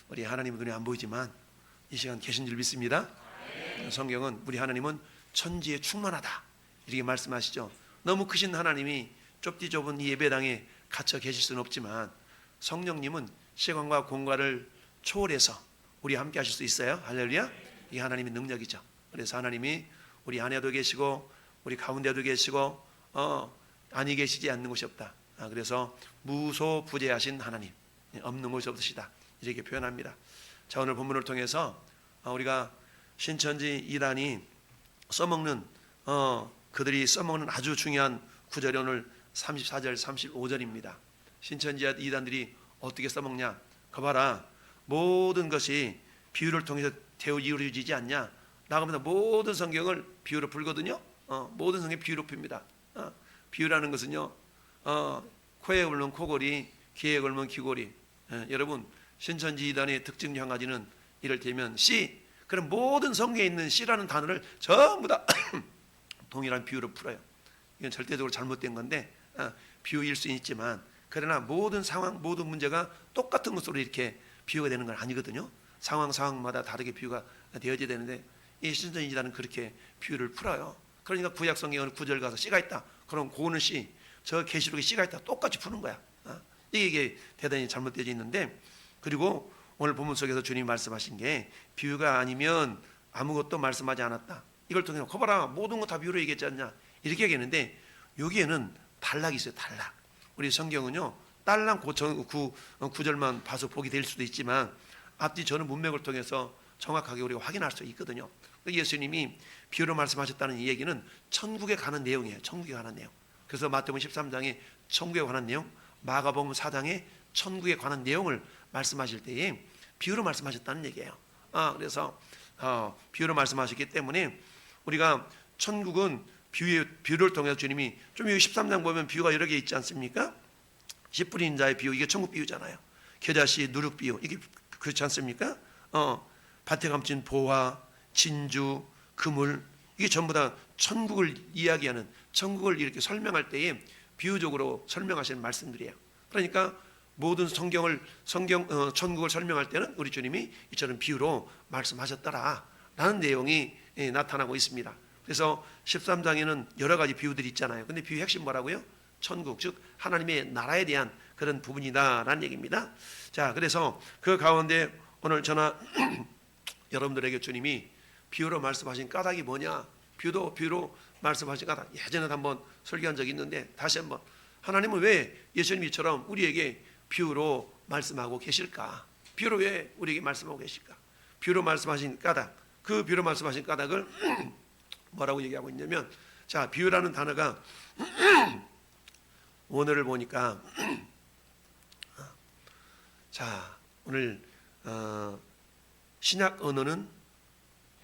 우리 하나님 눈에 안 보이지만 이 시간 계신 줄 믿습니다. 성경은 우리 하나님은 천지에 충만하다 이렇게 말씀하시죠. 너무 크신 하나님이 좁디 좁은 이 예배당에 갇혀 계실 수는 없지만 성령님은 시간과 공간을 초월해서 우리 함께 하실 수 있어요. 할렐루야. 이게 하나님의 능력이죠. 그래서 하나님이 우리 안에도 계시고 우리 가운데도 계시고 아니 계시지 않는 곳이 없다. 그래서 무소부재하신 하나님, 없는 곳이 없으시다 이렇게 표현합니다. 자, 오늘 본문을 통해서 우리가 신천지 이단이 써먹는 그들이 써먹는 아주 중요한 구절이 오늘 34절 35절입니다 신천지 이단들이 어떻게 써먹냐, 거 봐라, 모든 것이 비유를 통해서 이루어지지 않냐. 나가면서 모든 성경을 비유로 풀거든요. 모든 성경이 비유로 풉니다. 비유라는 것은요, 코에 걸면 코골이, 귀에 걸면 귀골이. 여러분, 신천지 이단의 특징 중 한 가지는 이를테면 씨, 그럼 모든 성경에 있는 씨라는 단어를 전부 다 동일한 비유로 풀어요. 이건 절대적으로 잘못된 건데 비유일 수 있지만, 그러나 모든 상황, 모든 문제가 똑같은 것으로 이렇게 비유가 되는 건 아니거든요. 상황마다 다르게 비유가 되어져야 되는데 이 신천지 이단은 그렇게 비유를 풀어요. 그러니까 구약 성경에 어느 구절 가서 씨가 있다, 그럼 그거는 씨, 저 계시록에 씨가 있다, 똑같이 푸는 거야. 이게 대단히 잘못되어 있는데, 그리고 오늘 본문 속에서 주님이 말씀하신 게 비유가 아니면 아무것도 말씀하지 않았다. 이걸 통해서 거봐라, 모든 거 다 비유로 얘기했지 않냐 이렇게 얘기했는데, 여기에는 단락이 있어요. 단락. 우리 성경은요, 딸랑 구절만 봐서 보게 될 수도 있지만 앞뒤 저는 문맥을 통해서 정확하게 우리가 확인할 수 있거든요. 예수님이 비유로 말씀하셨다는 이 얘기는 천국에 가는 내용이에요. 천국에 가는 내용. 그래서 마태복음 13장에 천국에 관한 내용, 마가복음 4장에 천국에 관한 내용을 말씀하실 때에 비유로 말씀하셨다는 얘기예요. 그래서 비유로 말씀하셨기 때문에 우리가 천국은 비유를 통해서 주님이, 좀 여기 13장 보면 비유가 여러 개 있지 않습니까? 씨 뿌린 자의 비유, 이게 천국 비유잖아요. 겨자씨 누룩 비유, 이게 그렇지 않습니까? 밭에 감춘 보화, 진주, 그물, 이게 전부 다 천국을 이야기하는, 천국을 이렇게 설명할 때에 비유적으로 설명하시는 말씀들이에요. 그러니까 모든 천국을 설명할 때는 우리 주님이 이처럼 비유로 말씀하셨더라라는 내용이 나타나고 있습니다. 그래서 13장에는 여러 가지 비유들이 있잖아요. 근데 비유 핵심 뭐라고요? 천국, 즉 하나님의 나라에 대한 그런 부분이다라는 얘기입니다. 자, 그래서 그 가운데 오늘 저나 여러분들에게 주님이 비유로 말씀하신 까닭이 뭐냐? 비유로 말씀하신 까닭, 예전에 한번 설교한 적이 있는데 다시 한번, 하나님은 왜 예수님처럼 우리에게 비유로 말씀하고 계실까? 비유로 왜 우리에게 말씀하고 계실까? 비유로 말씀하신 까닭, 그 비유로 말씀하신 까닭을 뭐라고 얘기하고 있냐면, 자, 비유라는 단어가 원어를 보니까 자, 오늘 신약 언어는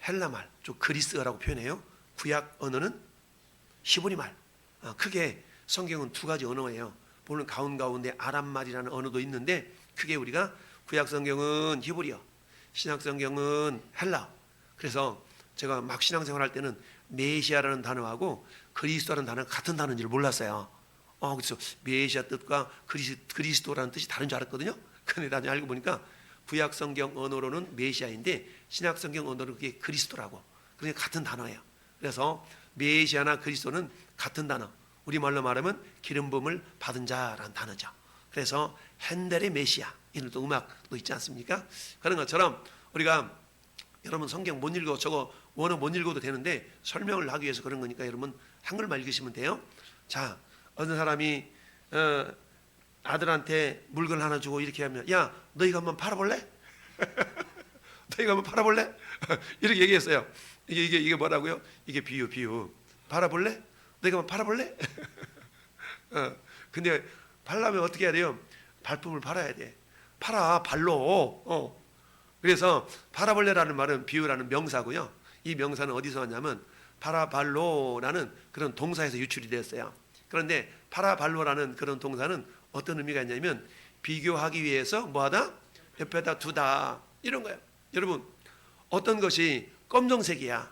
헬라말, 좀 그리스어라고 표현해요. 구약 언어는 히브리말. 크게 성경은 두 가지 언어예요. 물론 가운데 아람말이라는 언어도 있는데, 크게 우리가 구약 성경은 히브리어, 신약 성경은 헬라. 그래서 제가 막 신앙생활할 때는 메시아라는 단어하고 그리스도라는 단어가 같은 단어인 줄 몰랐어요. 그래서 메시아 뜻과 그리스도라는 뜻이 다른 줄 알았거든요. 근데 나중에 알고 보니까 구약 성경 언어로는 메시아인데 신약 성경 언어로는 그게 그리스도라고. 그러니까 같은 단어예요. 그래서 메시아나 그리스도는 같은 단어. 우리말로 말하면 기름 부음을 받은 자라는 단어죠. 그래서 핸델의 메시아, 이런 또 음악도 있지 않습니까? 그런 것처럼 우리가, 여러분 성경 못 읽어, 저거 원어 못 읽어도 되는데 설명을 하기 위해서 그런 거니까 여러분 한글만 읽으시면 돼요. 자, 어떤 사람이 아들한테 물건 하나 주고 이렇게 하면, 야, 너희가 한번 팔아볼래? 너희가 한번 팔아볼래? 이렇게 얘기했어요. 이게 뭐라고요? 이게 비유. 팔아볼래? 너희가 한번 팔아볼래? 근데 팔려면 어떻게 해야 돼요? 발품을 팔아야 돼. 팔아, 발로. 그래서 팔아볼래라는 말은 비유라는 명사고요. 이 명사는 어디서 왔냐면 파라발로라는 그런 동사에서 유출이 됐어요. 그런데 파라발로라는 그런 동사는 어떤 의미가 있냐면 비교하기 위해서 뭐하다? 옆에다 두다, 이런 거예요. 여러분, 어떤 것이 검정색이야,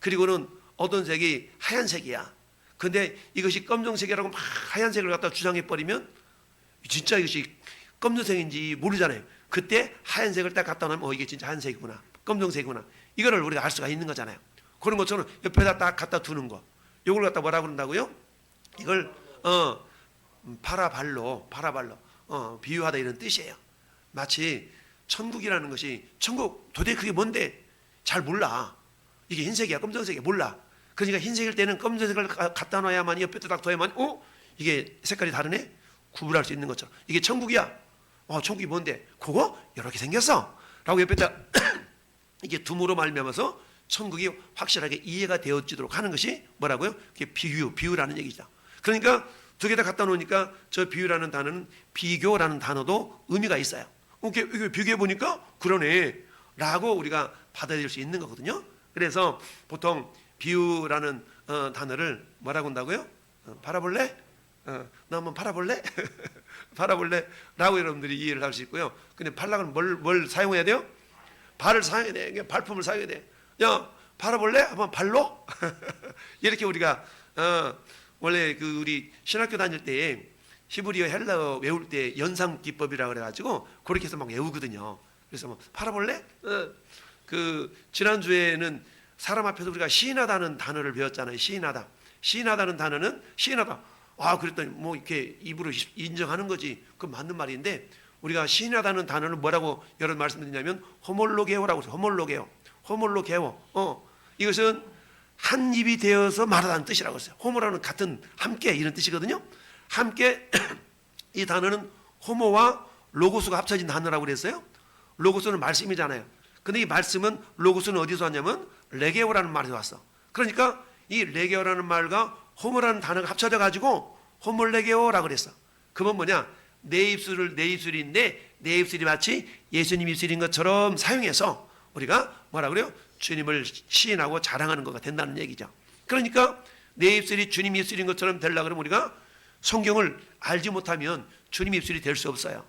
그리고는 어떤 색이 하얀색이야. 근데 이것이 검정색이라고 막 하얀색을 갖다 주장해 버리면 진짜 이것이 검정색인지 모르잖아요. 그때 하얀색을 딱 갖다 놓으면 이게 진짜 하얀색이구나, 검정색이구나, 이거를 우리가 알 수가 있는 거잖아요. 그런 것처럼 옆에다 딱 갖다 두는 거, 이걸 갖다 뭐라 그런다고요? 이걸 파라발로 비유하다 이런 뜻이에요. 마치 천국이라는 것이, 천국 도대체 그게 뭔데 잘 몰라. 이게 흰색이야 검정색이야 몰라. 그러니까 흰색일 때는 검정색을 갖다 놔야만, 옆에 딱 둬야만 이게 색깔이 다르네, 구분할 수 있는 것처럼. 이게 천국이야. 천국이 뭔데? 그거 이렇게 생겼어 라고 옆에다 이게 둠으로 말미암아서 천국이 확실하게 이해가 되어지도록 하는 것이 뭐라고요? 그게 비유라는 얘기죠. 그러니까 두 개 다 갖다 놓으니까 저 비유라는 단어는 비교라는 단어도 의미가 있어요. 이게 비교해 보니까 그러네 라고 우리가 받아들일 수 있는 거거든요. 그래서 보통 비유라는 단어를 뭐라고 한다고요? 팔아볼래? 너 한번 팔아볼래? 팔아볼래? 라고 여러분들이 이해를 할 수 있고요. 근데 팔락은 뭘 사용해야 돼요? 발을 사용해야 돼. 발품을 사용해야 돼. 야, 팔아볼래? 한번 발로? 이렇게 우리가 원래 우리 신학교 다닐 때 히브리어 헬라어 외울 때 연상 기법이라 그래가지고 그렇게 해서 막 외우거든요. 그래서 뭐 팔아볼래? 지난주에는 사람 앞에서 우리가 시인하다는 단어를 배웠잖아요. 시인하다는 단어는 시인하다. 그랬더니 뭐 이렇게 입으로 인정하는 거지. 그건 맞는 말인데, 우리가 시인하다는 단어는 뭐라고 여러 말씀드리냐면 호몰로게오라고 해서 호몰로게오. 이것은 한 입이 되어서 말하다는 뜻이라고 했어요. 호모라는 같은 함께 이런 뜻이거든요. 함께 이 단어는 호모와 로고스가 합쳐진 단어라고 그랬어요. 로고스는 말씀이잖아요. 근데 이 말씀은, 로고스는 어디서 왔냐면 레게오라는 말에서 왔어. 그러니까 이 레게오라는 말과 호모라는 단어가 합쳐져 가지고 호몰레게오라고 그랬어. 그건 뭐냐? 내 입술인데 내 입술이 마치 예수님 입술인 것처럼 사용해서 우리가 뭐라 그래요? 주님을 시인하고 자랑하는 거가 된다는 얘기죠. 그러니까 내 입술이 주님 입술인 것처럼 되려고 그러면 우리가 성경을 알지 못하면 주님 입술이 될 수 없어요.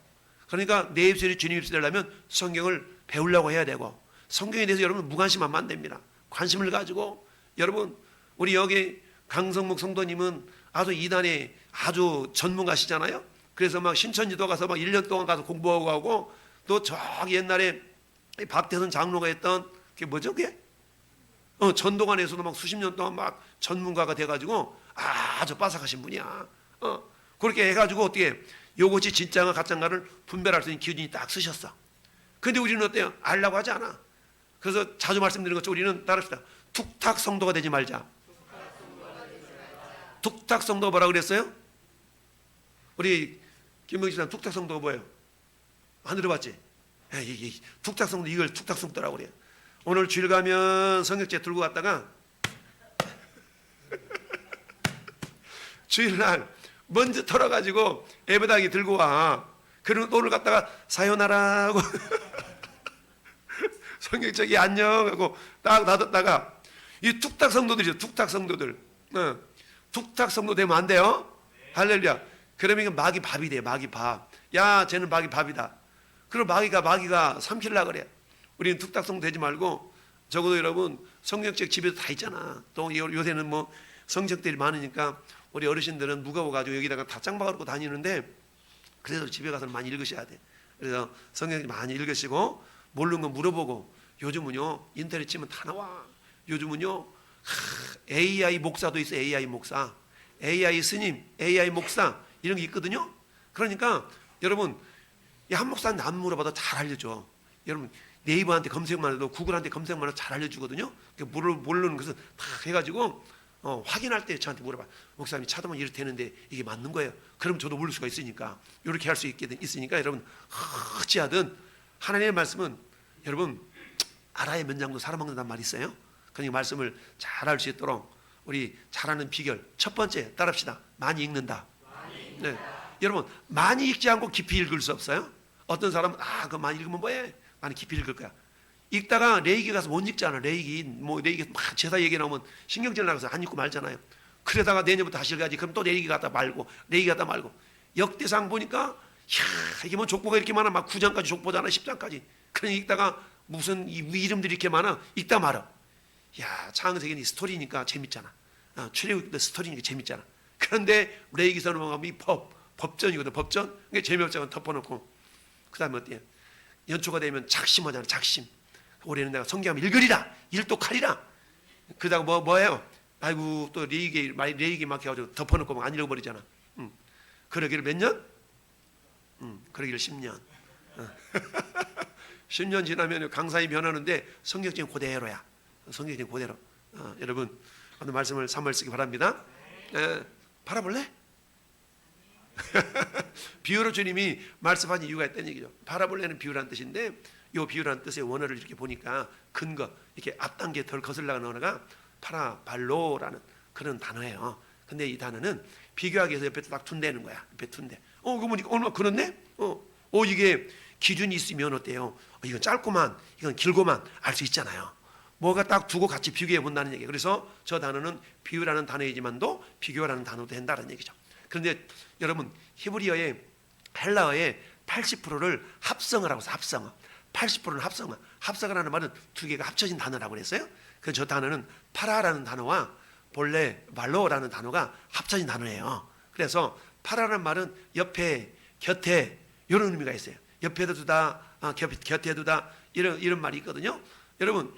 그러니까 내 입술이 주님 입술이 되려면 성경을 배우려고 해야 되고, 성경에 대해서 여러분 무관심하면 안 됩니다. 관심을 가지고, 여러분 우리 여기 강성목 성도님은 아주 이단에 아주 전문가시잖아요. 그래서 막 신천지도 가서 막 1년 동안 가서 공부하고 하고, 또 저기 옛날에 박태선 장로가 했던 그게 뭐죠 그게? 전도관에서도 막 수십 년 동안 막 전문가가 돼가지고 아주 빠삭하신 분이야. 그렇게 해가지고 어떻게 요것이 진짜가 가짜인가를 분별할 수 있는 기준이 딱 쓰셨어. 근데 우리는 어때요? 알라고 하지 않아. 그래서 자주 말씀드리는 것처럼 우리는 따릅시다. 툭탁 성도가 되지 말자. 툭탁 성도가 뭐라고 그랬어요? 우리 김명희 씨는 툭탁 성도가 뭐예요? 안 들어봤지? 툭탁 성도, 이걸 툭탁 성도라고 그래요. 오늘 주일 가면 성역제 들고 갔다가 주일날 먼저 털어가지고 예배당에 들고 와. 그리고 오늘 갔다가 사요나라고 성경적이 안녕하고 딱 놔뒀다가, 이 툭탁 성도들이죠. 툭탁 성도들. 툭탁 성도 되면 안 돼요. 할렐루야. 그러면 이거 마귀 밥이 돼. 마귀 밥. 야, 쟤는 마귀 밥이다. 그럼 마귀가 삼키려고 그래. 우리는 툭탁 성도 되지 말고, 적어도 여러분 성경책 집에도 다 있잖아. 또 요새는 뭐 성경책들이 많으니까 우리 어르신들은 무거워가지고 여기다가 다 짱박아놓고 다니는데, 그래도 집에 가서 많이 읽으셔야 돼. 그래서 성경 많이 읽으시고, 모르는 거 물어보고. 요즘은요 인터넷 치면 다 나와. 요즘은요 AI 목사도 있어. AI 목사, AI 스님, AI 목사 이런 게 있거든요. 그러니까 여러분, 한 목사한테 안 물어봐도 잘 알려줘. 여러분 네이버한테 검색만 해도, 구글한테 검색만 해도 잘 알려주거든요. 모르는 것은 다 해가지고 확인할 때 저한테 물어봐. 목사님 차도만 이렇게 되는데 이게 맞는 거예요? 그럼 저도 모를 수가 있으니까, 이렇게 할 수 있으니까 여러분 어찌하든 하나님의 말씀은 여러분 알아야 면장도 살아먹는단 말이 있어요. 그러니까 말씀을 잘 알 수 있도록 우리 잘하는 비결, 첫 번째 따릅시다. 많이 읽는다. 네. 여러분 많이 읽지 않고 깊이 읽을 수 없어요. 어떤 사람은 그거 많이 읽으면 뭐해? 많이 깊이 읽을 거야. 읽다가 레이기 가서 못 읽잖아. 레이기 막 제사 얘기 나오면 신경질 나서 안 읽고 말잖아요. 그러다가 내년부터 다시 읽어야지. 그럼 또 레이기 갔다 말고, 레이기 갔다 말고. 역대상 보니까 이게 뭐 족보가 이렇게 많아. 막 9장까지 족보잖아. 10장까지. 그러니 읽다가 무슨 이름들이 이렇게 많아. 읽다 말아. 창세기는 스토리니까 재밌잖아. 출애굽기도 스토리니까 재밌잖아. 그런데 레이기서 넘어가면 이 법전이거든. 법전. 그게 재미없잖아. 덮어놓고. 그 다음에 어때요? 연초가 되면 작심하잖아. 작심. 올해는 내가 성경을 읽으리라, 일독하리라. 그러다가 뭐예요? 아이고 또 레이게 막혀가지고 덮어놓고 막 안 읽어버리잖아. 그러기를 몇 년? 그러기를 10년. 10년 지나면 강사이 변하는데 성경적인 그대로야. 성경적인 그대로. 여러분 오늘 말씀을 3월 쓰기 바랍니다. 바라볼래? 비유로 주님이 말씀하신 이유가 있다는 얘기죠. 바라볼래는 비유라는 뜻인데 이 비유라는 뜻의 원어를 이렇게 보니까 근거, 이렇게 앞단계 덜 거슬러가는 언어가 파라발로라는 그런 단어예요. 근데 이 단어는 비교하기 위해서 옆에 딱 둔대는 거야. 옆에 둔대. 그거 보니까 얼마나 그렇네? 이게 기준이 있으면 어때요? 이건 짧고만, 이건 길고만 알 수 있잖아요. 뭐가 딱 두고 같이 비교해 본다는 얘기예요. 그래서 저 단어는 비유라는 단어이지만도 비교라는 단어도 된다는 얘기죠. 그런데 여러분 히브리어의 헬라어의 80%를 합성을 하고 있어요. 합성어. 80%는 합성어. 합성을 하는 말은 두 개가 합쳐진 단어라고 그랬어요. 그래서 저 단어는 파라라는 단어와 본래 말로라는 단어가 합쳐진 단어예요. 그래서 파라라는 말은 옆에, 곁에 이런 의미가 있어요. 옆에도 두다, 곁에 두다 이런 말이 있거든요. 여러분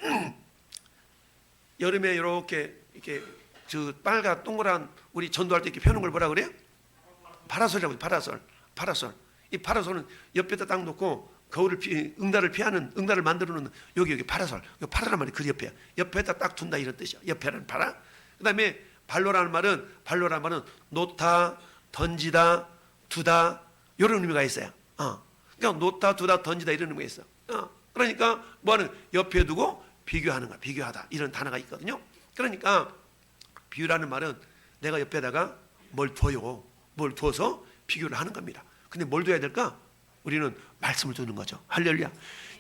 여름에 이렇게 저 빨간 동그란 우리 전도할 때 이렇게 펴는 걸 뭐라 그래요? 파라솔이라고. 파라솔. 이 파라솔은 옆에다 딱 놓고 응달을 피하는, 응달을 만들어놓는 여기 파라솔. 파라란 말이 그 옆에다 딱 둔다 이런 뜻이야. 옆에는 파라. 그다음에 발로라는 말은 놓다, 던지다, 두다 이런 의미가 있어요. 그러니까 놓다, 두다, 던지다 이런 의미가 있어. 그러니까 뭐하는 옆에 두고 비교하는 거야. 비교하다 이런 단어가 있거든요. 그러니까 비유라는 말은 내가 옆에다가 뭘 둬요. 뭘 두어서 비교를 하는 겁니다. 근데 뭘 둬야 될까? 우리는 말씀을 두는 거죠. 할렐루야.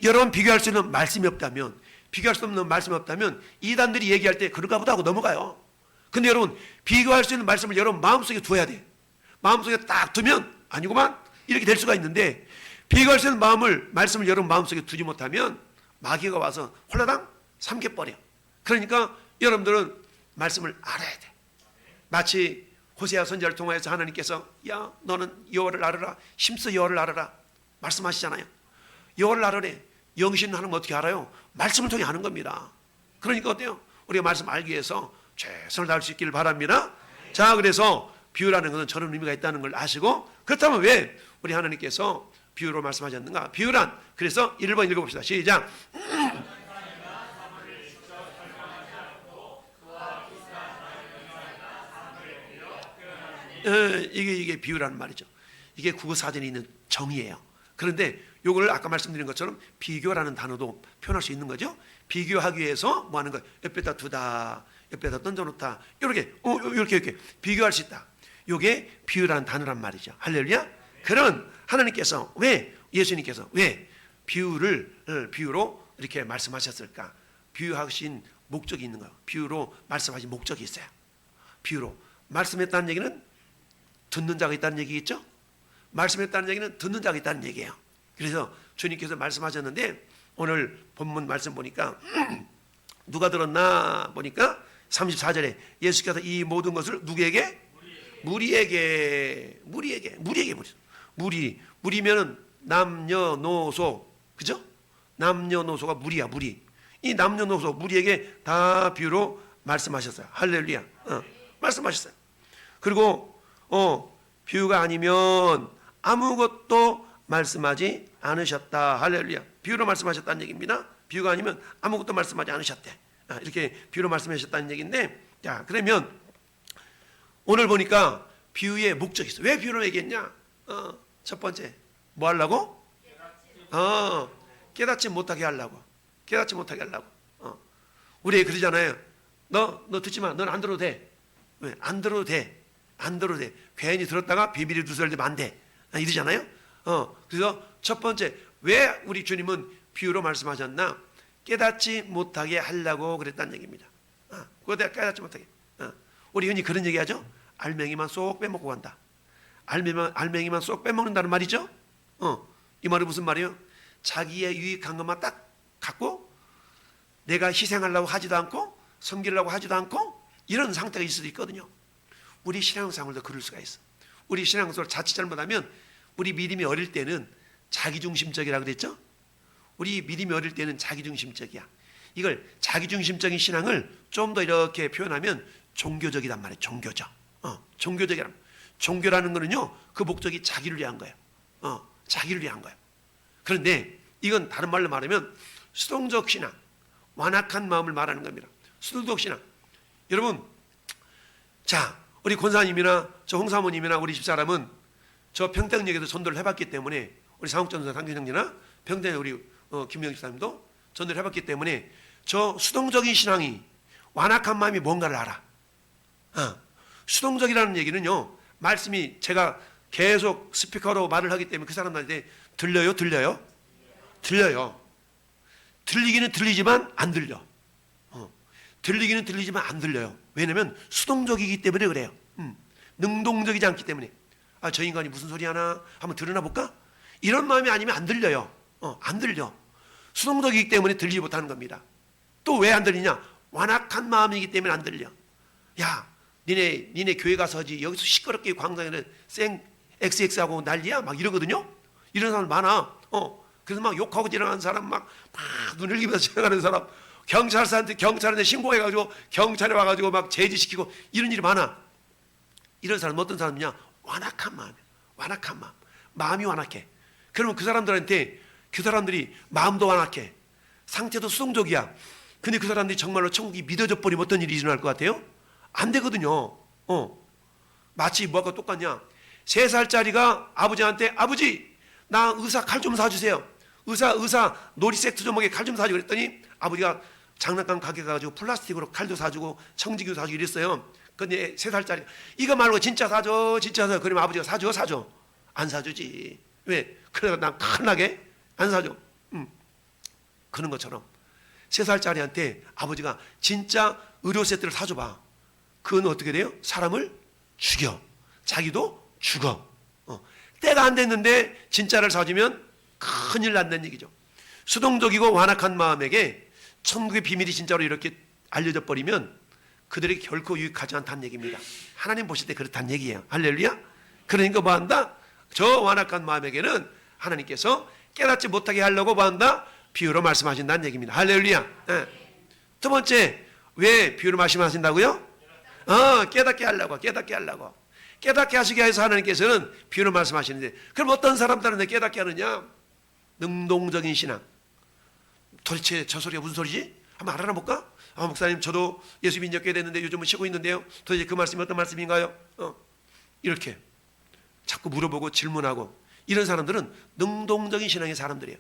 여러분 비교할 수 있는 말씀이 없다면, 비교할 수 없는 말씀이 없다면 이단들이 얘기할 때 그런가 보다 하고 넘어가요. 근데 여러분 비교할 수 있는 말씀을 여러분 마음속에 두어야 돼. 마음속에 딱 두면 아니구만 이렇게 될 수가 있는데, 비교할 수 있는 말씀을 여러분 마음속에 두지 못하면 마귀가 와서 홀라당 삼켜버려. 그러니까 여러분들은 말씀을 알아야 돼. 마치 호세아 선지자를 통하여서 하나님께서 야 너는 여호와를 알아라, 힘써 여호와를 알아라 말씀하시잖아요. 여호와를 알아래. 영신 하나님 어떻게 알아요? 말씀을 통해 아는 겁니다. 그러니까 어때요? 우리가 말씀 알기 위해서 최선을 다할 수 있기를 바랍니다. 자, 그래서 비유라는 것은 저런 의미가 있다는 걸 아시고, 그렇다면 왜 우리 하나님께서 비유로 말씀하셨는가? 비유란, 그래서 1번 읽어봅시다. 시작. 이게 비유라는 말이죠. 이게 국어사전에 있는 정의예요. 그런데 이걸 아까 말씀드린 것처럼 비교라는 단어도 표현할 수 있는 거죠. 비교하기 위해서 뭐 하는 거예요? 옆에다 두다, 옆에다 던져놓다, 이렇게 비교할 수 있다. 이게 비유라는 단어란 말이죠. 할렐루야. 그런 하나님께서 예수님께서 왜 비유로 이렇게 말씀하셨을까? 비유하신 목적이 있는 거예요. 비유로 말씀하신 목적이 있어요. 비유로 말씀했다는 얘기는 듣는 자가 있다는 얘기겠죠? 말씀했다는 얘기는 듣는 자가 있다는 얘기예요. 그래서 주님께서 말씀하셨는데 오늘 본문 말씀 보니까 누가 들었나 보니까 34절에 예수께서 이 모든 것을 누구에게? 무리면은 남녀노소, 그죠? 남녀노소가 무리야, 무리. 이 남녀노소 무리에게 다 비유로 말씀하셨어요. 할렐루야. 말씀하셨어요. 그리고 비유가 아니면 아무것도 말씀하지 않으셨다. 할렐루야. 비유로 말씀하셨다는 얘기입니다. 비유가 아니면 아무것도 말씀하지 않으셨대. 이렇게 비유로 말씀하셨다는 얘기인데, 자, 그러면 오늘 보니까 비유의 목적이 있어. 왜 비유로 얘기했냐? 첫 번째, 뭐 하려고? 깨닫지 못하게 하려고. 깨닫지 못하게 하려고. 우리 그러잖아요. 너 듣지 마. 넌 안 들어도 돼. 왜? 안 들어도 돼. 안 들어도 돼. 괜히 들었다가 비밀이 두설되면 안 돼. 이러잖아요. 그래서 첫 번째, 왜 우리 주님은 비유로 말씀하셨나? 깨닫지 못하게 하려고 그랬다는 얘기입니다. 그거 내가 깨닫지 못하게. 우리 흔히 그런 얘기하죠. 알맹이만 쏙 빼먹고 간다. 알맹이만 쏙 빼먹는다는 말이죠. 이 말은 무슨 말이에요? 자기의 유익한 것만 딱 갖고 내가 희생하려고 하지도 않고 섬기려고 하지도 않고 이런 상태가 있을 수도 있거든요. 우리 신앙생활도 그럴 수가 있어. 우리 신앙생활 자칫 잘못하면 우리 믿음이 어릴 때는 자기중심적이라고 그랬죠. 우리 믿음이 어릴 때는 자기중심적이야. 이걸 자기중심적인 신앙을 좀 더 이렇게 표현하면 종교적이란 말이에요. 종교적. 종교적이란. 종교라는 거는요, 그 목적이 자기를 위한 거예요. 자기를 위한 거예요. 그런데 이건 다른 말로 말하면 수동적 신앙, 완악한 마음을 말하는 겁니다. 수동적 신앙. 여러분, 자, 우리 권사님이나 저 홍사모님이나 우리 집사람은 저 평택역에서 전도를 해봤기 때문에, 우리 상옥전도사 상진형제나 평택 우리 김명 집사님도 전도를 해봤기 때문에 저 수동적인 신앙이, 완악한 마음이 뭔가를 알아. 수동적이라는 얘기는요, 말씀이 제가 계속 스피커로 말을 하기 때문에 그 사람들한테 들려요? 들려요. 들리기는 들리지만 안 들려. 들리기는 들리지만 안 들려요. 왜냐면 수동적이기 때문에 그래요. 능동적이지 않기 때문에. 저 인간이 무슨 소리 하나 한번 들으나 볼까? 이런 마음이 아니면 안 들려요. 안 들려. 수동적이기 때문에 들리지 못하는 겁니다. 또 왜 안 들리냐? 완악한 마음이기 때문에 안 들려. 야, 니네 교회 가서 하지, 여기서 시끄럽게 광장에는 생 XX하고 난리야 막 이러거든요. 이런 사람 많아. 그래서 막 욕하고 지나가는 사람, 막 눈을 흘리면서 지나가는 사람, 경찰한테 신고해가지고 경찰에 와가지고 막 제지시키고 이런 일이 많아. 이런 사람은 어떤 사람이냐? 완악한 마음이야. 완악한 마음. 마음이 완악해. 그러면 그 사람들이 마음도 완악해. 상태도 수동적이야. 근데 그 사람들이 정말로 천국이 믿어져 버리면 어떤 일이 일어날 것 같아요? 안 되거든요. 마치 뭐가 똑같냐? 3살짜리가 아버지한테, 아버지, 나 의사 칼 좀 사주세요. 의사 놀이 세트 좀 먹게 칼 좀 사주고 그랬더니 아버지가 장난감 가게 가가지고 플라스틱으로 칼도 사주고 청지기도 사주고 이랬어요. 근데 3살짜리 이거 말고 진짜 사줘. 그러면 아버지가 사줘. 안 사주지. 왜? 그래서 난 큰나게 안 사줘. 그런 것처럼 3살짜리한테 아버지가 진짜 의료 세트를 사줘봐. 그건 어떻게 돼요? 사람을 죽여. 자기도 죽어. 때가 안 됐는데 진짜를 사주면 큰일 난다는 얘기죠. 수동적이고 완악한 마음에게 천국의 비밀이 진짜로 이렇게 알려져 버리면 그들에게 결코 유익하지 않다는 얘기입니다. 하나님 보실 때 그렇다는 얘기예요. 할렐루야. 그러니까 뭐 한다? 저 완악한 마음에게는 하나님께서 깨닫지 못하게 하려고 뭐 한다? 비유로 말씀하신다는 얘기입니다. 할렐루야. 두 번째, 왜 비유로 말씀하신다고요? 깨닫게 하려고. 깨닫게 하시기 위해서 하나님께서는 비유로 말씀하시는데, 그럼 어떤 사람들은 깨닫게 하느냐? 능동적인 신앙. 도대체 저 소리가 무슨 소리지? 한번 알아볼까? 목사님, 저도 예수 믿게 됐는데 요즘은 쉬고 있는데요. 도대체 그 말씀이 어떤 말씀인가요? 이렇게 자꾸 물어보고 질문하고, 이런 사람들은 능동적인 신앙의 사람들이에요.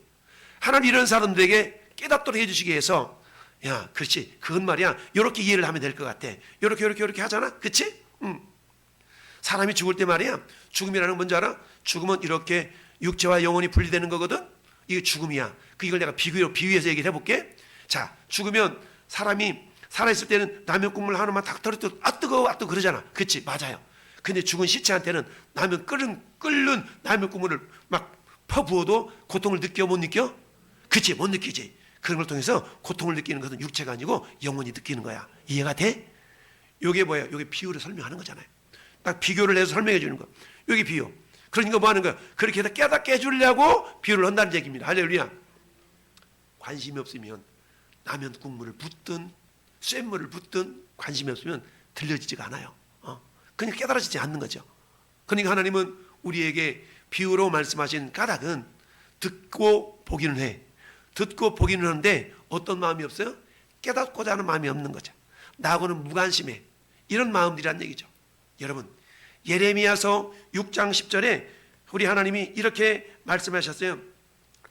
하나님 이런 사람들에게 깨닫도록 해주시기 위해서, 야, 그렇지, 그건 말이야, 이렇게 이해를 하면 될 것 같아. 이렇게 하잖아, 그렇지? 사람이 죽을 때 말이야, 죽음이라는 건 뭔지 알아? 죽음은 이렇게 육체와 영혼이 분리되는 거거든. 이게 죽음이야. 이걸 내가 비유해서 얘기를 해볼게. 자, 죽으면 사람이 살아있을 때는 라면 국물 하나만 탁 떨어뜨려, 뜨거워 그러잖아. 그렇지, 맞아요. 근데 죽은 시체한테는 라면 끓는 라면 국물을 막 퍼부어도 고통을 느껴, 못 느껴? 그치, 못 느끼지. 그런 걸 통해서 고통을 느끼는 것은 육체가 아니고 영혼이 느끼는 거야. 이해가 돼? 요게 뭐야? 요게 비유를 설명하는 거잖아요. 딱 비교를 해서 설명해 주는 거. 요게 비유. 그러니까 뭐 하는 거야? 그렇게 해서 깨닫게 해주려고 비유를 한다는 얘기입니다. 할렐루야. 관심이 없으면 라면 국물을 붓든 쇳물을 붓든 관심이 없으면 들려지지가 않아요. 그러니까 깨달아지지 않는 거죠. 그러니까 하나님은 우리에게 비유로 말씀하신 까닭은 듣고 보기는 해. 듣고 보기는 하는데 어떤 마음이 없어요? 깨닫고자 하는 마음이 없는 거죠. 나하고는 무관심해. 이런 마음들이란 얘기죠. 여러분, 예레미야서 6장 10절에 우리 하나님이 이렇게 말씀하셨어요.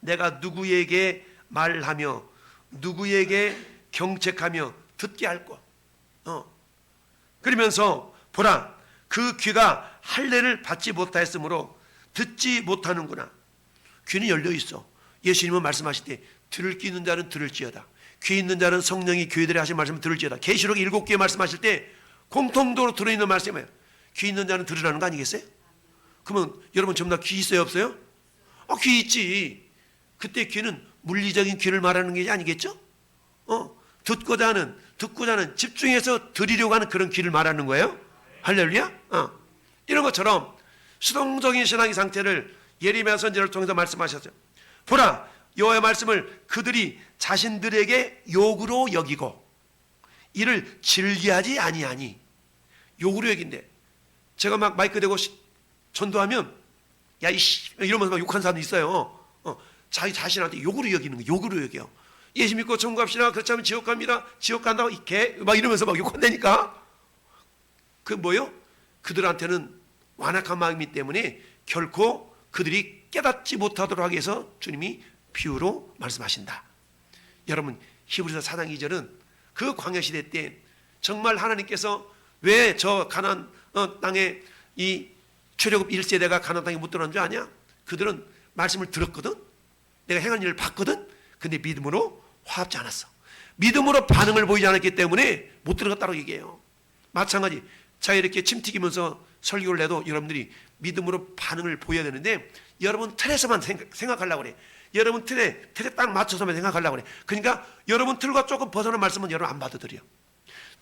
내가 누구에게 말하며 누구에게 경책하며 듣게 할 것. 그러면서 보라, 그 귀가 할례를 받지 못하였으므로 듣지 못하는구나. 귀는 열려 있어. 예수님은 말씀하실 때 들을 귀 있는 자는 들을지어다. 귀 있는 자는 성령이 교회들에 하신 말씀을 들을지어다. 계시록 7개에 말씀하실 때 공통도로 들어있는 말씀이에요. 귀 있는 자는 들으라는 거 아니겠어요? 그러면 여러분 전부 다 귀 있어요, 없어요? 귀 있지. 그때 귀는 물리적인 귀를 말하는 게 아니겠죠? 듣고자 하는 집중해서 들으려고 하는 그런 귀를 말하는 거예요. 할렐루야. 이런 것처럼 수동적인 신앙의 상태를 예레미야 선지자를 통해서 말씀하셨어요. 보라, 여호와의 말씀을 그들이 자신들에게 욕으로 여기고 이를 즐기하지 아니하니. 욕으로 여긴대. 제가 막 마이크 대고 전도하면 야 이씨 이러면서 막 욕하는 사람도 있어요. 자기 자신한테 욕으로 여기는 거. 욕으로 여겨. 예수 믿고 천국 갑시다. 그렇지 않으면 지옥 갑니다. 지옥 간다고 막 이러면서 막 욕한다니까. 그 뭐요? 그들한테는 완악한 마음이기 때문에 결코 그들이 깨닫지 못하도록 하기 위해서 주님이 비유로 말씀하신다. 여러분, 히브리서 4장 2절은 그 광야 시대 때 정말 하나님께서 왜 저 가나안 땅에 이 출애굽 1세대가 가나안 땅에 못 들어간 줄 아냐? 그들은 말씀을 들었거든. 내가 행한 일을 봤거든. 근데 믿음으로 화합지 않았어. 믿음으로 반응을 보이지 않았기 때문에 못 들어갔다고 얘기해요. 마찬가지. 자, 이렇게 침 튀기면서 설교를 해도 여러분들이 믿음으로 반응을 보여야 되는데 여러분 틀에서만 생각하려고 그래. 여러분 틀에 딱 맞춰서만 생각하려고 그래. 그러니까 여러분 틀과 조금 벗어난 말씀은 여러분 안 받아들여.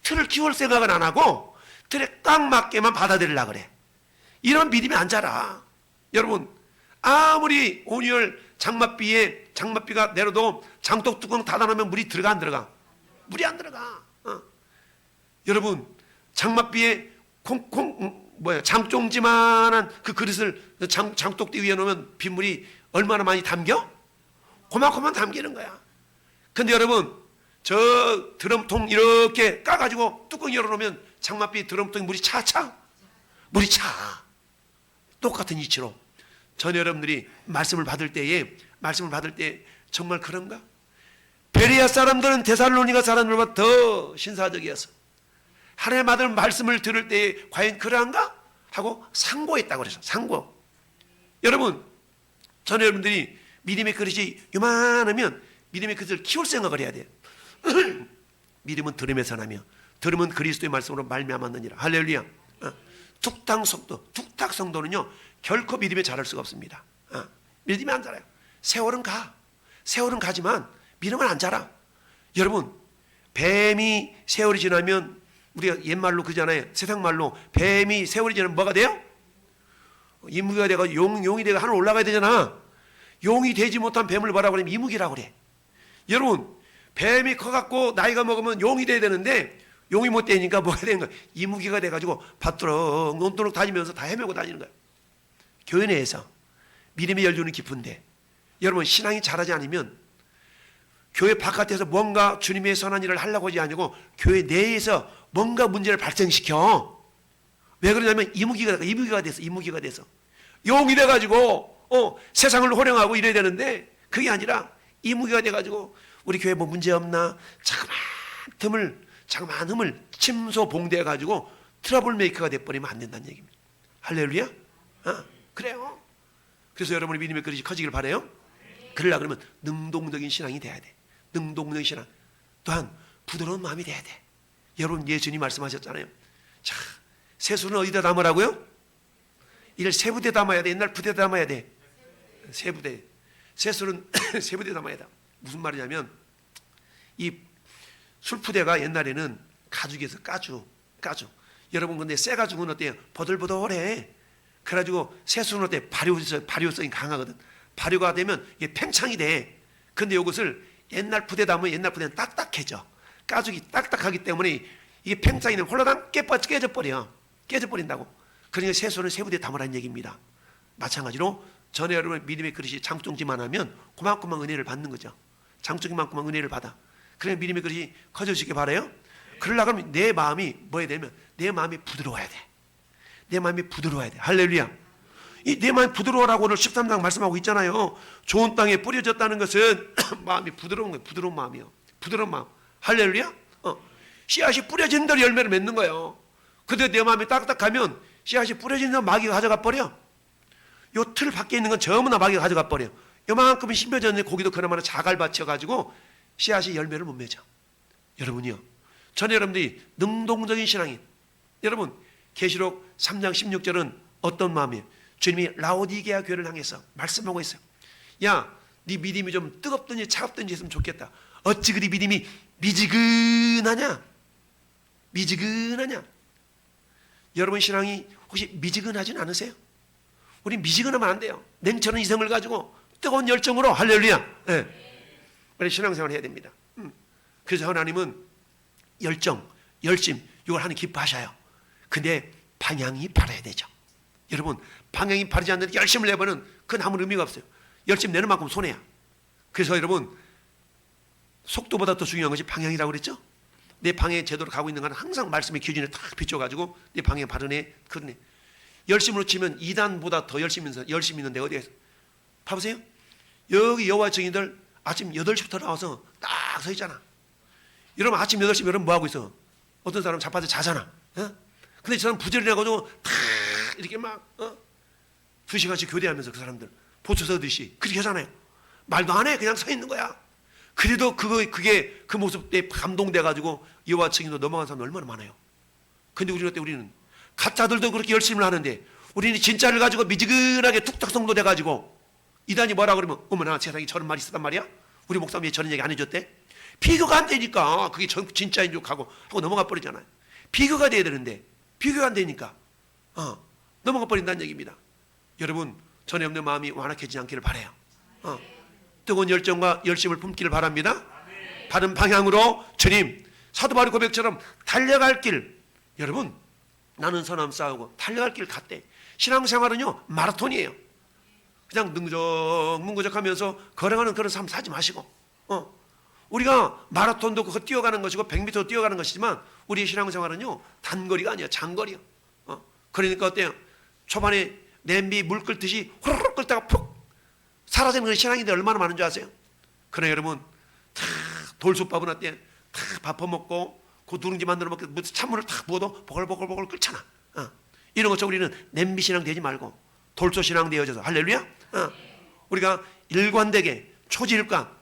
틀을 키울 생각은 안 하고 틀에 딱 맞게만 받아들이려고 그래. 이런 믿음이 안 자라. 여러분, 아무리 온유열 장맛비가 내려도 장독 뚜껑 닫아놓으면 물이 들어가 안 들어가? 물이 안 들어가. 여러분, 장맛비에 장종지만한 그 그릇을 장독대 위에 놓으면 빗물이 얼마나 많이 담겨? 그만큼만 담기는 거야. 근데 여러분, 저 드럼통 이렇게 까가지고 뚜껑 열어놓으면 장맛비 드럼통에 물이 차? 물이 차. 똑같은 이치로 전 여러분들이 말씀을 받을 때 정말 그런가? 베레아 사람들은 데살로니가 사람들보다 더 신사적이었어. 하나님 아들 말씀을 들을 때에 과연 그러한가? 하고 상고했다고 그래서 상고. 여러분, 전 여러분들이 믿음의 그릇이 요만하면 믿음의 그릇을 키울 생각을 해야 돼요. 믿음은 들음에서 나며 들음은 그리스도의 말씀으로 말미암았느니라. 할렐루야. 툭탁 성도는요 결코 믿음에 자랄 수가 없습니다. 믿음이 안 자라요. 세월은 가지만 믿음은 안 자라. 여러분, 뱀이 세월이 지나면 우리가 옛말로 그러잖아요. 세상말로 뱀이 세월이 지나면 뭐가 돼요? 이무기가 되고 용이 되고 하늘 올라가야 되잖아. 용이 되지 못한 뱀을 뭐라고 그러면 이무기라고 그래. 여러분, 뱀이 커갖고 나이가 먹으면 용이 돼야 되는데 용이 못 되니까 뭐가 되는 거야? 이무기가 돼가지고 밭도록 논도록 다니면서 다 헤매고 다니는 거야. 교회 내에서 믿음의 연륜이 깊은데 여러분, 신앙이 자라지 않으면 교회 바깥에서 뭔가 주님의 선한 일을 하려고 하지 아니고 교회 내에서 뭔가 문제를 발생시켜. 왜 그러냐면 이무기가 돼서 용이 돼가지고 세상을 호령하고 이래야 되는데 그게 아니라 이무기가 돼가지고 우리 교회 뭐 문제 없나 자그마한 흠을 침소 봉대해가지고 트러블 메이커가 돼버리면 안 된다는 얘기입니다. 할렐루야. 그래요. 그래서 여러분의 믿음의 그릇이 커지길 바라요. 그러려고 그러면 능동적인 신앙이 돼야 돼. 능동적인 신앙. 또한 부드러운 마음이 돼야 돼. 여러분, 예수님 말씀하셨잖아요. 자, 세수는 어디다 담으라고요? 이를 세부대 담아야 돼. 옛날 부대 담아야 돼. 세부대. 세수는 세부대 담아야 돼. 무슨 말이냐면 이 술푸대가 옛날에는 가죽에서 까주. 여러분, 근데 새 가죽은 어때요? 버들버들해. 그래가지고 세수는 어때? 발효성이 강하거든. 발효가 되면 이게 팽창이 돼. 근데 이것을 옛날 부대 담으면 옛날 부대는 딱딱해져. 가죽이 딱딱하기 때문에 이게 팽창이 되면 홀라당 깨져버린다고. 그러니까 세수는 세부대에 담으라는 얘기입니다. 마찬가지로 전에 여러분 믿음의 그릇이 장종지만 하면 그만큼만 은혜를 받는 거죠. 장종이만큼만 은혜를 받아. 그러니까 믿음의 그릇이 커져지길 바라요. 그러려고 하면 내 마음이 뭐야 되면 내 마음이 부드러워야 돼. 내 마음이 부드러워야 돼. 할렐루야. 이 내 마음이 부드러워라고 오늘 13장 말씀하고 있잖아요. 좋은 땅에 뿌려졌다는 것은 마음이 부드러운 거예요. 부드러운 마음이요. 부드러운 마음. 할렐루야. 씨앗이 뿌려진 대로 열매를 맺는 거예요. 근데 내 마음이 딱딱하면 씨앗이 뿌려진 대로 마귀가 가져가 버려. 요 틀 밖에 있는 건 전부 다 마귀가 가져가 버려. 요만큼이 심겨졌는데 고기도 그나마나 자갈 받쳐가지고 씨앗이 열매를 못 맺어. 여러분이요, 전 여러분들이 능동적인 신앙인, 여러분 계시록 3장 16절은 어떤 마음이에요? 주님이 라오디게아 교회를 향해서 말씀하고 있어요. 야, 네 믿음이 좀 뜨겁든지 차갑든지 했으면 좋겠다. 어찌 그리 믿음이 미지근하냐? 여러분 신앙이 혹시 미지근하진 않으세요? 우리 미지근하면 안 돼요. 냉철한 이성을 가지고 뜨거운 열정으로 할렐루야. 네. 우리 신앙생활 해야 됩니다. 그래서 하나님은 열정, 열심 이걸 하나님 기뻐하셔요. 근데 방향이 바라야 되죠. 여러분 방향이 바르지 않는데 열심을 내보는 그건 아무 의미가 없어요. 열심 내는 만큼 손해야. 그래서 여러분 속도보다 더 중요한 것이 방향이라고 그랬죠. 내 방향에 제대로 가고 있는 건 항상 말씀의 기준에 딱 비춰가지고 내 방향 바르네 그러네. 열심으로 치면 2단보다 더 열심히 있는데 어디에 봐보세요. 여기 여호와 증인들 아침 8시부터 나와서 딱 서 있잖아. 여러분 아침 8시 여러분 뭐하고 있어? 어떤 사람 자빠져 자잖아. 근데 저 사람 부지런해가지고 다 이렇게 막 2시간씩 교대하면서 그 사람들 보초 서듯이 그렇게 하잖아요. 말도 안 해. 그냥 서 있는 거야. 그래도 그게 그 모습 때 감동돼가지고 여호와 증인으로 넘어간 사람 얼마나 많아요. 근데 우리는 가짜들도 그렇게 열심히 하는데 우리는 진짜를 가지고 미지근하게 툭탁 성도돼가지고 이단이 뭐라 그러면 어머나 세상에 저런 말이 있었단 말이야? 우리 목사님이 저런 얘기 안 해줬대? 비교가 안 되니까 그게 진짜인 줄 하고 넘어가 버리잖아요. 비교가 돼야 되는데 비교가 안 되니까 넘어가 버린다는 얘기입니다. 여러분 전에 없는 마음이 완악해지지 않기를 바라요. 뜨거운 열정과 열심을 품기를 바랍니다. 바른 방향으로 주님 사도 바울 고백처럼 달려갈 길. 여러분 나는 선함 싸우고 달려갈 길 갔대. 신앙생활은요 마라톤이에요. 그냥 능적문구적하면서 걸어가는 그런 삶 사지 마시고 우리가 마라톤도 그거 뛰어가는 것이고 100m 뛰어가는 것이지만 우리의 신앙생활은요 단거리가 아니야. 장거리야. 그러니까 어때요? 초반에 냄비 물 끓듯이 호로록 끓다가 푹 사라지는 그런 신앙인들 얼마나 많은 줄 아세요? 그러나 여러분 다 돌솥밥은 어때? 다 밥 퍼먹고 그 누룽지 만들어 먹고 찬물을 탁 부어도 보글보글 끓잖아. 이런 것처럼 우리는 냄비 신앙 되지 말고 돌솥 신앙 되어져서 할렐루야. 우리가 일관되게 초지일관.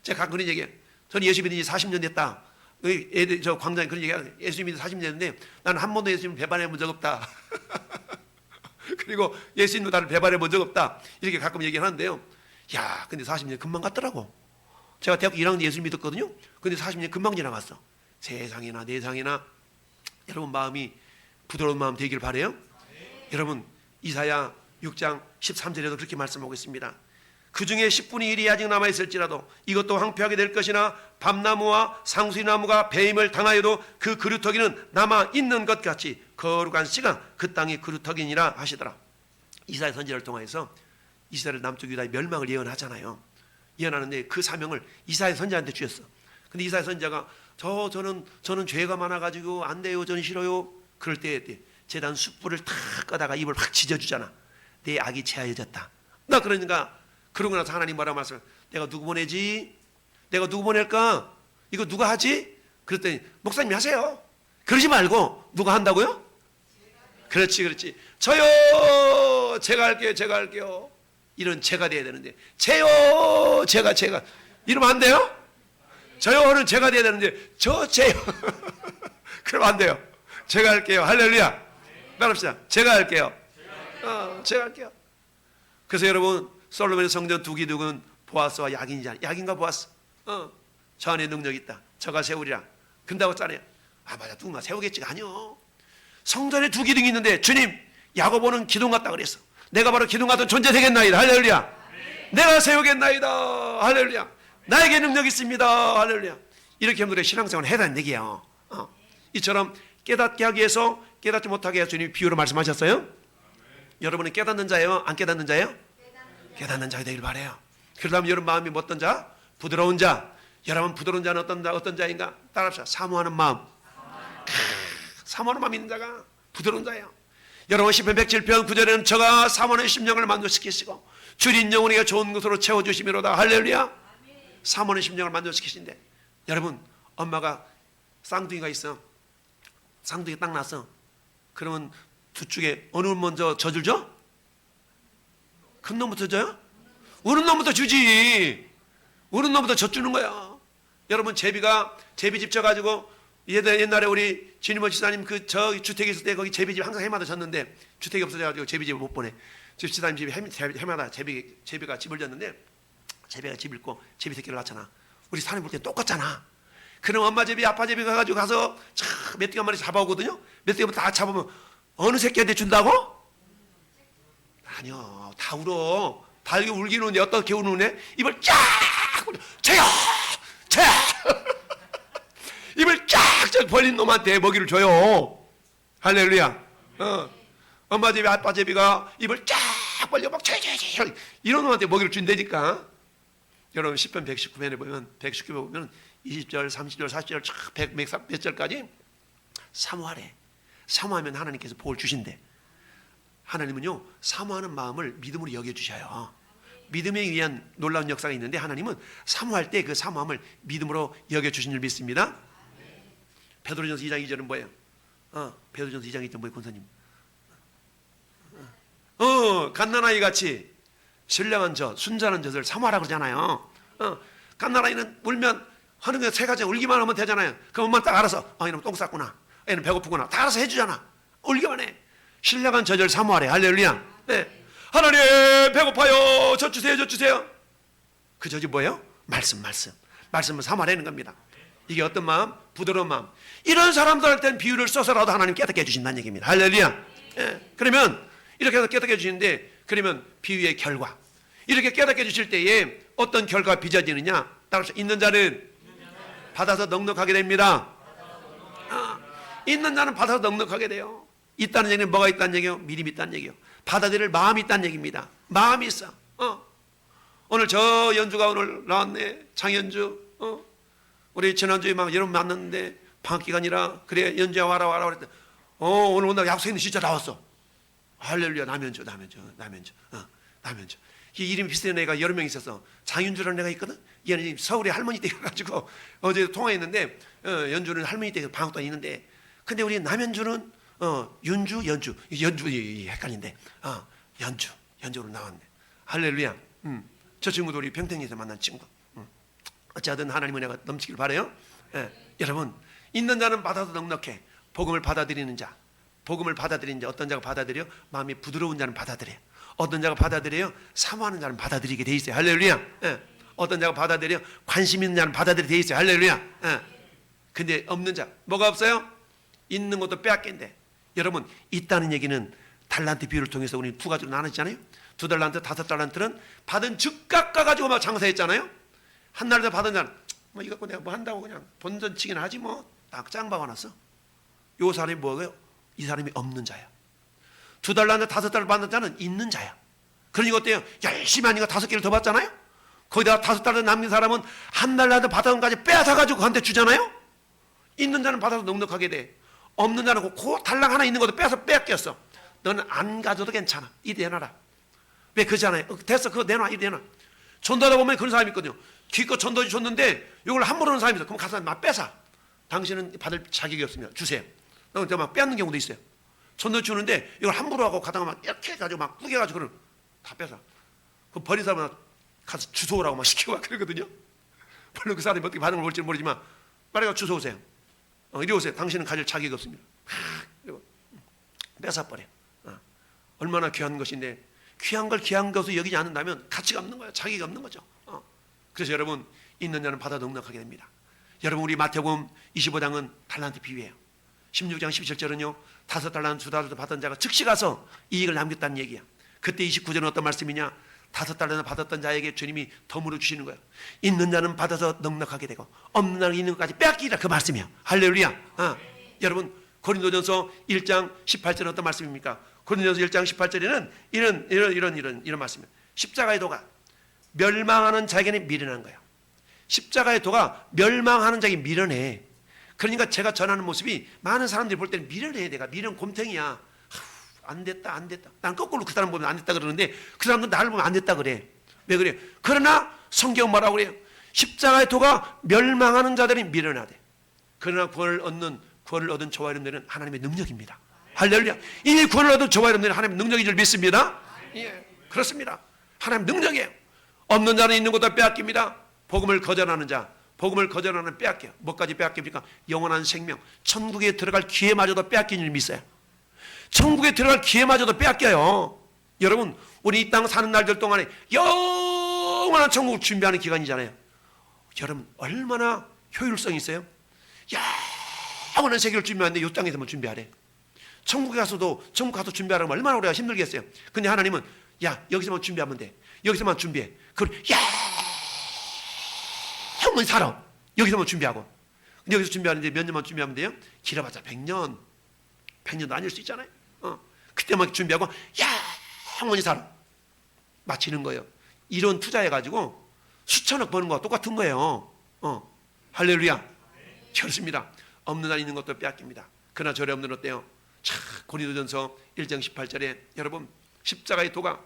제가 가끔 그런 얘기해요. 저는 예수 믿은 지 40년 됐다. 애들 저 광장에 그런 얘기해요. 예수 믿은 40년 됐는데 나는 한 번도 예수님 배반해 본 적 없다. 그리고 예수님도 나를 배반해 본 적 없다. 이렇게 가끔 얘기하는데요. 야, 근데 40년 금방 갔더라고. 제가 대학교 1학년 때 예수님 믿었거든요. 근데 40년 금방 지나갔어. 세상에나 내상에나 여러분 마음이 부드러운 마음 되기를 바라요. 여러분 이사야 6장 13절에도 그렇게 말씀하고 있습니다. 그 중에 10분의 1이 아직 남아있을지라도 이것도 황폐하게 될 것이나 밤나무와 상수리나무가 배임을 당하여도 그 그루터기는 남아있는 것 같이 거룩한 씨가 그 땅의 그루터기니라 하시더라. 이사야 선지자를 통해서 이스라엘 남쪽 유다의 멸망을 예언하잖아요. 예언하는데 그 사명을 이사야 선지자한테 주셨어. 근데 이사야 선지자가 저는 죄가 많아가지고 안 돼요. 저는 싫어요. 그럴 때 제단 숯불을 탁 꺼다가 입을 확 지져주잖아. 내 악이 체하여졌다. 나 그러니까 그러고 나서 하나님 뭐라 말씀? 내가 누구 보내지? 내가 누구 보낼까? 이거 누가 하지? 그랬더니 목사님이 하세요. 그러지 말고 누가 한다고요? 그렇지. 저요 제가 할게요. 이런 제가 돼야 되는데 제요 제가 이러면 안 돼요? 저요는 제가 돼야 되는데 제요 그러면 안 돼요. 제가 할게요. 할렐루야. 말합시다. 제가 할게요. 제가 할게요. 그래서 여러분 솔로몬의 성전 두 기둥은 보아스와 야긴이잖아요. 야긴과 보아스. 저 안에 능력이 있다. 저가 세우리라. 근다고 했잖아요. 맞아. 누군가 세우겠지가 아니요. 성전에 두 기둥이 있는데 주님 야고보는 기둥 같다 그랬어. 내가 바로 기둥 같은 존재 되겠나이다. 할렐루야. 내가 세우겠나이다. 할렐루야. 나에게 능력이 있습니다. 할렐루야. 이렇게 여러분들의 신앙생활을 해야 된다는 얘기예요. 이처럼 깨닫게 하기 위해서 깨닫지 못하게 해서 주님이 비유로 말씀하셨어요. 여러분은 깨닫는 자예요? 안 깨닫는 자예요? 깨닫는 자가 되길 바라요. 그러다면 여러분 마음이 어떤 자? 부드러운 자. 여러분 부드러운 자는 어떤 자인가? 따라합시다. 사모하는 마음. 사모하는 마음 있는 자가 부드러운 자예요. 여러분 시편 107편 9절에는 저가 사모하는 심령을 만족시키시고 주린 영혼에게 좋은 것으로 채워주시미로다. 할렐루야. 사모하는 심령을 만족시키신대. 여러분 엄마가 쌍둥이가 있어. 쌍둥이 딱 났어. 그러면 두 쪽에 어느 놈 먼저 젖을 줘? 큰 놈부터 줘요? 우는 놈부터 주지. 우는 놈부터 젖주는 거야. 여러분 제비집 져가지고 옛날에 우리 진임원 지사님 저 주택에 있을 때 거기 제비집 항상 해마다 졌는데 주택이 없어져가지고 제비집을 못 보내. 지사님 집이 해마다 제비가 집을 졌는데 제비가 집 잃고 제비 새끼를 낳잖아. 우리 사람 볼 때 똑같잖아. 그럼 엄마 제비 아빠 제비 가가지고 가서 메뚜기 한 마리 잡아오거든요. 메뚜기 다 잡으면 어느 새끼한테 준다고? 아니요. 다 울어. 달기 울기는 우는데 어떻게 우는데 입을 쫙 저요 저요 입을 쫙 벌린 놈한테 먹이를 줘요. 할렐루야. 엄마 제비 아빠 제비가 입을 쫙 벌려 막 저요 이런 놈한테 먹이를 준다니까. 여러분 10편 119편에 보면 119편 보면 20절 30절 40절 몇 절까지 사모하래. 사모하면 하나님께서 복을 주신대. 하나님은요 사모하는 마음을 믿음으로 여겨주셔요. 믿음에 의한 놀라운 역사가 있는데 하나님은 사모할 때 그 사모함을 믿음으로 여겨주신 줄 믿습니다. 베드로전서 2장 2절은 뭐예요? 베드로전서 2장 2절 뭐예요 권사님? 갓난아이 같이 신령한 젖, 순전한 젖을 사모하라 그러잖아요. 갓난아이는 울면 하는 게 세 가지 울기만 하면 되잖아요. 그럼 엄마 딱 알아서 얘는 똥 쌌구나, 얘는 배고프구나 다 알아서 해주잖아. 울기만 해. 신령한 젖을 사모하래. 할렐루야. 네. 하나님 배고파요. 젖 주세요, 젖 주세요. 그 젖이 뭐예요? 말씀을 사모하라는 겁니다. 이게 어떤 마음? 부드러운 마음. 이런 사람들한테는 비유를 써서라도 하나님 깨닫게 해주신다는 얘기입니다. 할렐루야. 네. 그러면 이렇게 해서 깨닫게 해주시는데 그러면 비유의 결과 이렇게 깨닫게 해주실 때에 어떤 결과가 빚어지느냐? 따라서 있는 자는 받아서 넉넉하게 됩니다. 있는 자는 받아서 넉넉하게 돼요. 있다는 얘기는 뭐가 있다는 얘기예요? 믿음이 있다는 얘기예요. 받아들일 마음이 있다는 얘기입니다. 마음이 있어. 오늘 저 연주가 오늘 나왔네. 장연주. 우리 지난주에 막 여러분 만났는데 방학기간이라 그래 연주야 와라 그랬더니 오늘 온다고 약속했는데 진짜 나왔어. 할렐루야. 남연주. 이 이름이 비슷한 애가 여러 명 있어서 장윤주라는 애가 있거든. 얘는 서울에 할머니 댁에 가지고 어제 통화했는데 연주는 할머니 댁에 방학 동안 있는데 근데 우리 남연주는 연주 헷갈린데 연주로 나왔네. 할렐루야. 저 친구도 우리 평택에서 만난 친구. 어찌하든 하나님 은혜가 넘치길 바라요. 여러분 있는 자는 받아도 넉넉해. 복음을 받아들이는 자 어떤 자가 받아들여? 마음이 부드러운 자는 받아들여요. 어떤 자가 받아들여요? 사모하는 자는 받아들이게 돼 있어요. 할렐루야. 어떤 자가 받아들여? 관심 있는 자는 받아들이게 돼 있어요. 할렐루야. 근데 없는 자 뭐가 없어요? 있는 것도 빼앗긴대. 여러분 있다는 얘기는 달란트 비유를 통해서 우리 두 가지로 나눴잖아요. 2달란트 5달란트는 받은 즉각 가지고 막 장사했잖아요. 한 달에 받은 자는 뭐 이거 갖고 내가 뭐 한다고 그냥 본전치기는 하지 뭐 딱 짱 박아놨어. 요 사람이 뭐예요? 이 사람이 없는 자야. 2달란트 5달을 받는 자는 있는 자야. 그러니까 어때요? 열심히 하니까 5개를 더 받잖아요. 거기다가 5달러 남긴 사람은 한 달란트 받아온 까지 빼앗아가지고 그한테 주잖아요. 있는 자는 받아서 넉넉하게 돼. 없는 자는 그 달랑 하나 있는 것도 뺏겼어. 너는 안 가져도 괜찮아. 이리 내놔라. 왜 그러잖아요. 됐어 그거 내놔 이리 내놔. 전도하다 보면 그런 사람이 있거든요. 기껏 전도 줬는데 이걸 함부로 하는 사람이 있어. 그럼 가서 막 뺏어. 당신은 받을 자격이 없습니다. 주세요. 너 막 빼앗는 경우도 있어요. 전도 주는데 이걸 함부로 하고 가다가 막 이렇게 해가지고 막 꾸겨가지고 그걸 다 뺏어. 그 버린 사람은 가서 주워오라고 막 시키고 막 그러거든요. 물론 그 사람이 어떻게 반응을 볼지 모르지만 빨리 가서 주워오세요. 이리 오세요. 당신은 가질 자격이 없습니다. 그리고 뺏어버려. 얼마나 귀한 것인데 귀한 걸 귀한 것으로 여기지 않는다면 가치가 없는 거예요. 자격이 없는 거죠. 그래서 여러분 있는 자는 받아 넉넉하게 됩니다. 여러분 우리 마태복음 25장은 달란트 비유예요. 16장 17절은요 5달란트 2달란트 받은 자가 즉시 가서 이익을 남겼다는 얘기야. 그때 29절은 어떤 말씀이냐? 5달란트 받았던 자에게 주님이 덤으로 주시는 거예요. 있는 자는 받아서 넉넉하게 되고 없는 자는 있는 것까지 빼앗기라 그 말씀이야. 할렐루야. 여러분 고린도전서 1장 18절은 어떤 말씀입니까? 고린도전서 1장 18절에는 이런 말씀이에요. 십자가의 도가 멸망하는 자에게는 미련한 거예요. 십자가의 도가 멸망하는 자에게 미련해. 그러니까 제가 전하는 모습이 많은 사람들이 볼 때는 미련해. 내가 미련 곰탱이야. 안 됐다. 난 거꾸로 그 사람 보면 안 됐다 그러는데 그 사람도 나를 보면 안 됐다 그래. 왜 그래? 그러나 성경 뭐라고 그래요? 십자가의 도가 멸망하는 자들이 미련하대. 그러나 구원을 얻은 저와 여러분들은 하나님의 능력입니다. 할렐루야. 이미 구원을 얻은 저와 여러분들은 하나님의 능력인 줄 믿습니다. 예, 그렇습니다. 하나님 능력이에요. 없는 자는 있는 것도 빼앗깁니다. 복음을 거절하는 자, 복음을 거절하는 빼앗겨요. 뭐까지 빼앗깁니까? 영원한 생명, 천국에 들어갈 기회마저도 빼앗긴 줄 믿어요. 천국에 들어갈 기회마저도 빼앗겨요. 여러분 우리 이 땅 사는 날들 동안에 영원한 천국을 준비하는 기간이잖아요. 여러분 얼마나 효율성이 있어요? 영원한 세계를 준비하는데 이 땅에서만 준비하래. 천국에 가서도 천국 가서 준비하려면 얼마나 우리가 힘들겠어요. 근데 하나님은 야 여기서만 준비하면 돼. 여기서만 준비해. 그걸 영원히 살아. 여기서만 준비하고. 근데 여기서 준비하는데 몇 년만 준비하면 돼요? 길어봤자 100년. 100년도 아닐 수 있잖아요. 그때만 준비하고 영원히 살아. 마치는 거예요. 이런 투자해가지고 수천억 버는 거와 똑같은 거예요. 할렐루야. 그렇습니다. 없는 한 있는 것도 빼앗깁니다. 그러나 저래 없는 어때요? 자, 고린도전서 1장 18절에 여러분 십자가의 도가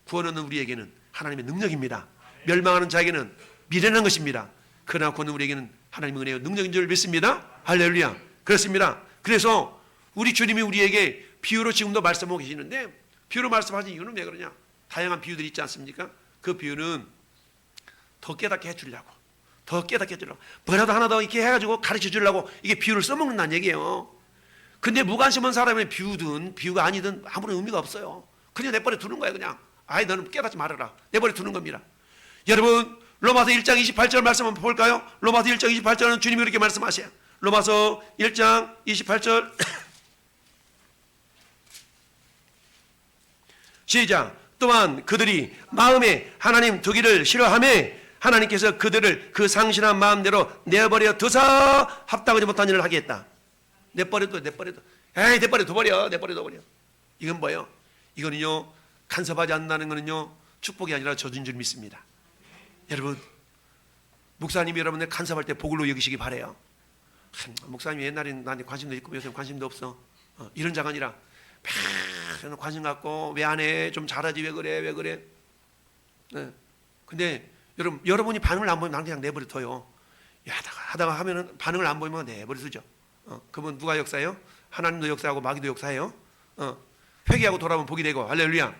구원 얻는 우리에게는 하나님의 능력입니다. 멸망하는 자에게는 미련한 것입니다. 그러나 구원 얻는 우리에게는 하나님의 은혜요 능력인 줄 믿습니다. 할렐루야. 그렇습니다. 그래서 우리 주님이 우리에게 비유로 지금도 말씀하고 계시는데 비유로 말씀하신 이유는 왜 그러냐? 다양한 비유들이 있지 않습니까? 그 비유는 더 깨닫게 해주려고, 더 깨닫게 해주려고, 뭐라도 하나 더 이렇게 해가지고 가르쳐 주려고 이게 비유를 써먹는다는 얘기예요. 근데 무관심한 사람의 비유든 비유가 아니든 아무런 의미가 없어요. 그냥 내버려 두는 거야. 그냥 아이 너는 깨닫지 말아라. 내버려 두는 겁니다. 여러분 로마서 1장 28절 말씀 한번 볼까요? 로마서 1장 28절은 주님이 이렇게 말씀하세요. 로마서 1장 28절 시작. 또한 그들이 마음에 하나님 두기를 싫어하며 하나님께서 그들을 그 상실한 마음대로 내버려 두사 합당하지 못한 일을 하게 했다. 내버려둬. 에이 내버려둬. 이건 뭐예요? 이거는요 간섭하지 않는다는 거는요 축복이 아니라 저주인 줄 믿습니다. 여러분 목사님이 여러분들 간섭할 때 복으로 여기시기 바래요. 목사님 옛날에는 나한테 관심도 있고 요새 관심도 없어. 이런 자가 아니라 저는 관심 갖고 왜 안 해? 좀 잘하지 왜 그래? 네. 근데 여러분이 반응을 안 보면 나는 그냥 내버려 둬요. 하다가 하면은 반응을 안 보이면 내버려 두죠. 그러면 누가 역사해요? 하나님도 역사하고 마귀도 역사해요. 회개하고 돌아오면 복이 되고 할렐루야.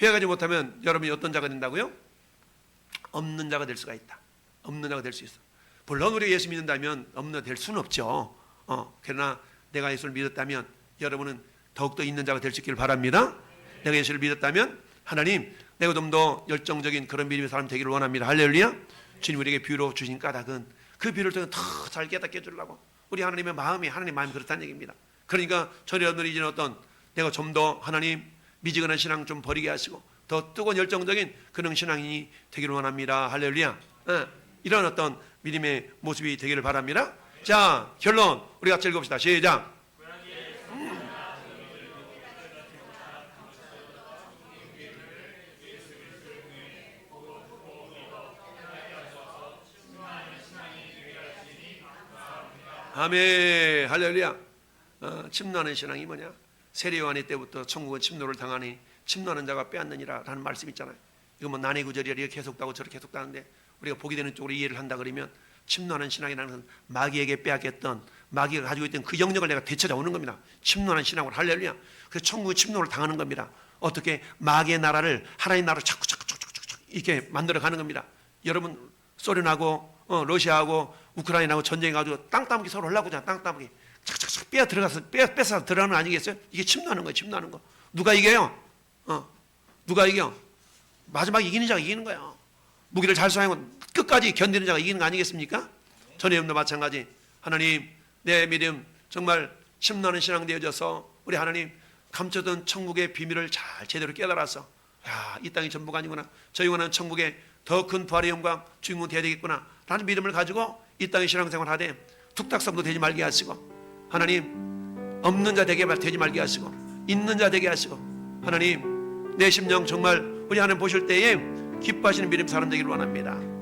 회개하지 못하면 여러분이 어떤 자가 된다고요? 없는 자가 될 수가 있다. 없는 자가 될 수 있어. 물론 우리가 예수 믿는다면 없는 자가 될 수는 없죠. 그러나 내가 예수를 믿었다면 여러분은 더욱더 있는 자가 될 수 있기를 바랍니다. 내가 예수를 믿었다면 하나님 내가 좀 더 열정적인 그런 믿음의 사람 되기를 원합니다. 할렐루야. 주님 우리에게 비유로 주신 까닭은 그 비유를 통해 더 잘 깨닫게 해주려고 우리 하나님의 마음이 그렇다는 얘기입니다. 그러니까 저희 여러분들이 이제는 내가 좀 더 하나님 미지근한 신앙 좀 버리게 하시고 더 뜨거운 열정적인 그런 신앙이 되기를 원합니다. 할렐루야. 이런 어떤 믿음의 모습이 되기를 바랍니다. 자 결론 우리 같이 읽읍시다. 시작. 아멘. 할렐루야. 침노하는 신앙이 뭐냐? 세례요한의 때부터 천국은 침노를 당하니 침노하는 자가 빼앗느니라 라는 말씀 있잖아요. 이거 뭐 난해 구절이 이렇게 계속하고 저렇게 계속하는데 우리가 보게 되는 쪽으로 이해를 한다 그러면 침노하는 신앙이라는 것은 마귀에게 빼앗겼던 마귀가 가지고 있던 그 영역을 내가 되찾아오는 겁니다. 침노하는 신앙으로 할렐루야. 그래서 천국은 침노를 당하는 겁니다. 어떻게 마귀의 나라를 하나님의 나라로 자꾸 이렇게 만들어가는 겁니다. 여러분 소련하고 러시아하고 우크라이나하고 전쟁해가지고 땅 따먹기 서로 하려고 하잖아. 땅 따먹기 착착착 뺏어서 들어가는 거 아니겠어요? 이게 침노하는 거예요. 침노하는 거. 누가 이겨요? 누가 이겨? 마지막에 이기는 자가 이기는 거예요. 무기를 잘 사용하면 끝까지 견디는 자가 이기는 거 아니겠습니까? 저는 여러분도 마찬가지. 하나님 내 믿음 정말 침노하는 신앙 되어져서 우리 하나님 감춰둔 천국의 비밀을 잘 제대로 깨달아서 이 땅이 전부가 아니구나. 저 영원한 천국에 더 큰 부활의 영광 주인공 되어야 되겠구나 라는 믿음을 가지고 이 땅의 신앙생활 하되 툭탁섬도 되지 말게 하시고 하나님 없는 자 되지 말게 하시고 있는 자 되게 하시고 하나님 내 심령 정말 우리 하나님 보실 때에 기뻐하시는 믿음 사람 되기를 원합니다.